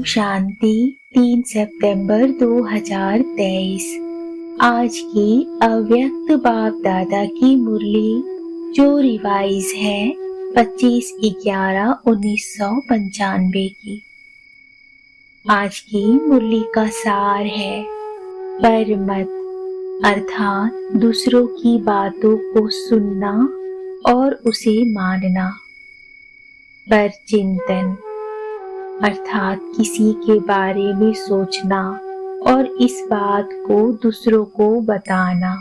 ओम शांति। 3 सितंबर 2023। आज की अव्यक्त बाप दादा की मुरली जो रिवाइज है 25/11/1995 की। आज की मुरली का सार है परमत, अर्थात दूसरों की बातों को सुनना और उसे मानना। पर चिंतन, अर्थात किसी के बारे में सोचना और इस बात को दूसरों को बताना।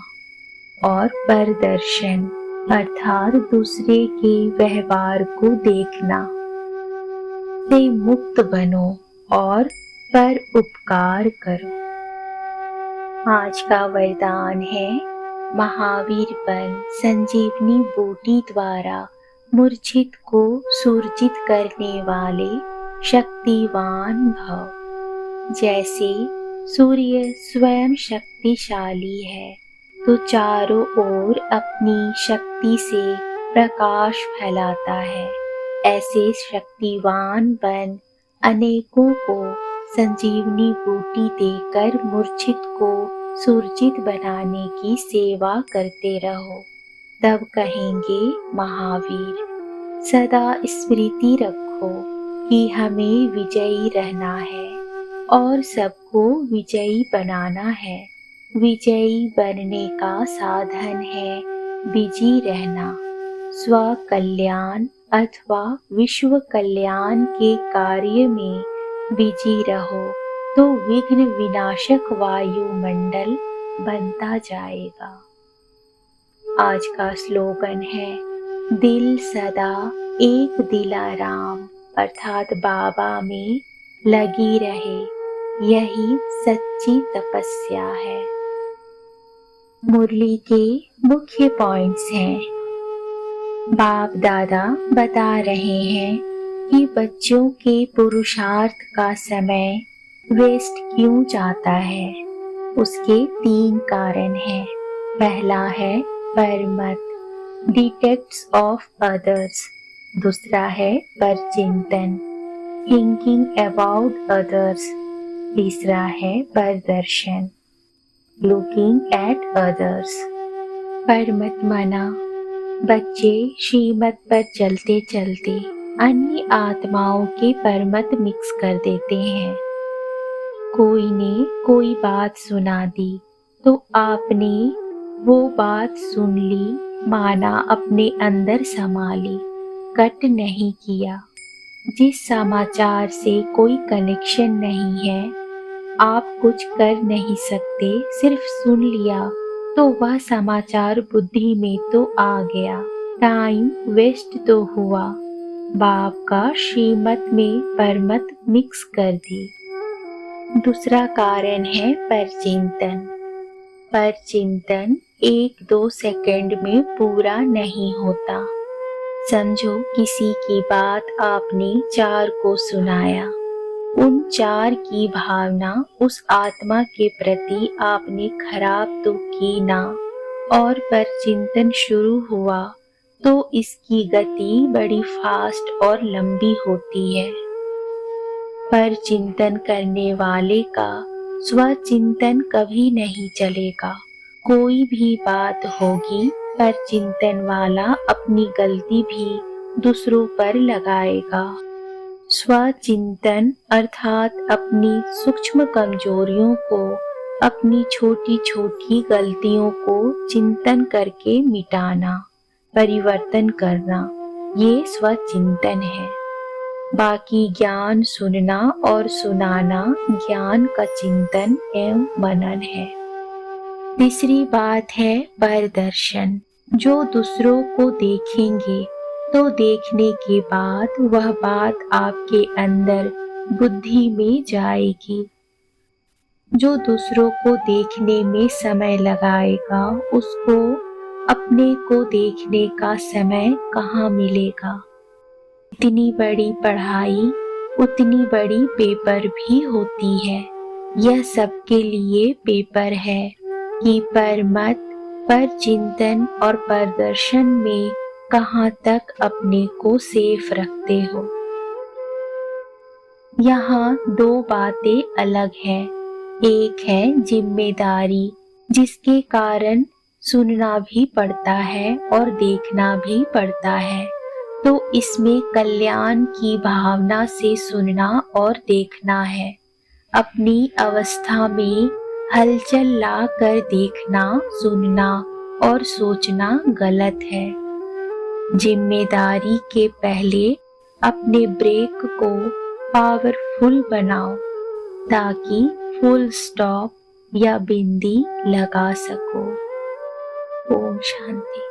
और परदर्शन, अर्थात दूसरे के व्यवहार को देखना। से मुक्त बनो और पर उपकार करो। आज का वरदान है महावीर बन संजीवनी बूटी द्वारा मूर्छित को सुरजित करने वाले शक्तिवान भव। जैसे सूर्य स्वयं शक्तिशाली है तो चारों ओर अपनी शक्ति से प्रकाश फैलाता है, ऐसे शक्तिवान बन अनेकों को संजीवनी बूटी देकर मूर्छित को सुरजित बनाने की सेवा करते रहो। तब कहेंगे महावीर। सदा स्मृति रखो कि हमें विजयी रहना है और सबको विजयी बनाना है। विजयी बनने का साधन है बिजी रहना। स्व कल्याण अथवा विश्व कल्याण के कार्य में बिजी रहो तो विघ्न विनाशक वायुमंडल बनता जाएगा। आज का स्लोगन है दिल सदा एक दिलाराम, अर्थात बाबा में लगी रहे, यही सच्ची तपस्या है। मुरली के मुख्य पॉइंट्स हैं। बाप दादा बता रहे हैं कि बच्चों के पुरुषार्थ का समय वेस्ट क्यों जाता है। उसके 3 कारण हैं। पहला है परमत, डिटेक्ट्स ऑफ अदर्स। दूसरा है परचिंतन, थिंकिंग अबाउट अदर्स। तीसरा है परदर्शन, लुकिंग एट अदर्स। परमत माना बच्चे श्रीमत पर चलते चलते अन्य आत्माओं के परमत मिक्स कर देते हैं। कोई ने कोई बात सुना दी तो आपने वो बात सुन ली, माना अपने अंदर समा ली, कट नहीं किया। जिस समाचार से कोई कनेक्शन नहीं है, आप कुछ कर नहीं सकते, सिर्फ सुन लिया तो वह समाचार बुद्धि में तो आ गया, टाइम वेस्ट तो हुआ। बाप का श्रीमत में परमत मिक्स कर दी। दूसरा कारण है परचिंतन। परचिंतन 1-2 सेकंड में पूरा नहीं होता। समझो किसी की बात आपने 4 को सुनाया, उन 4 की भावना उस आत्मा के प्रति आपने खराब तो की ना, और परचिंतन शुरू हुआ तो इसकी गति बड़ी फास्ट और लंबी होती है। पर चिंतन करने वाले का स्वचिंतन कभी नहीं चलेगा। कोई भी बात होगी पर चिंतन वाला अपनी गलती भी दूसरों पर लगाएगा। स्वचिंतन अर्थात अपनी सूक्ष्म कमजोरियों को, अपनी छोटी छोटी गलतियों को चिंतन करके मिटाना, परिवर्तन करना, ये स्वचिंतन है। बाकी ज्ञान सुनना और सुनाना ज्ञान का चिंतन एवं मनन है। तीसरी बात है परदर्शन। जो दूसरों को देखेंगे तो देखने के बाद वह बात आपके अंदर बुद्धि में जाएगी। जो दूसरों को देखने में समय लगाएगा उसको अपने को देखने का समय कहाँ मिलेगा। इतनी बड़ी पढ़ाई उतनी बड़ी पेपर भी होती है। यह सबके लिए पेपर है कि परमत, पर चिंतन और प्रदर्शन में कहाँ तक अपने को सेफ रखते हो। यहाँ दो बातें अलग हैं। एक है जिम्मेदारी, जिसके कारण सुनना भी पड़ता है और देखना भी पड़ता है। तो इसमें कल्याण की भावना से सुनना और देखना है। अपनी अवस्था में हलचल ला कर देखना, सुनना और सोचना गलत है। जिम्मेदारी के पहले अपने ब्रेक को पावरफुल बनाओ ताकि फुल स्टॉप या बिंदी लगा सको। ओम शांति।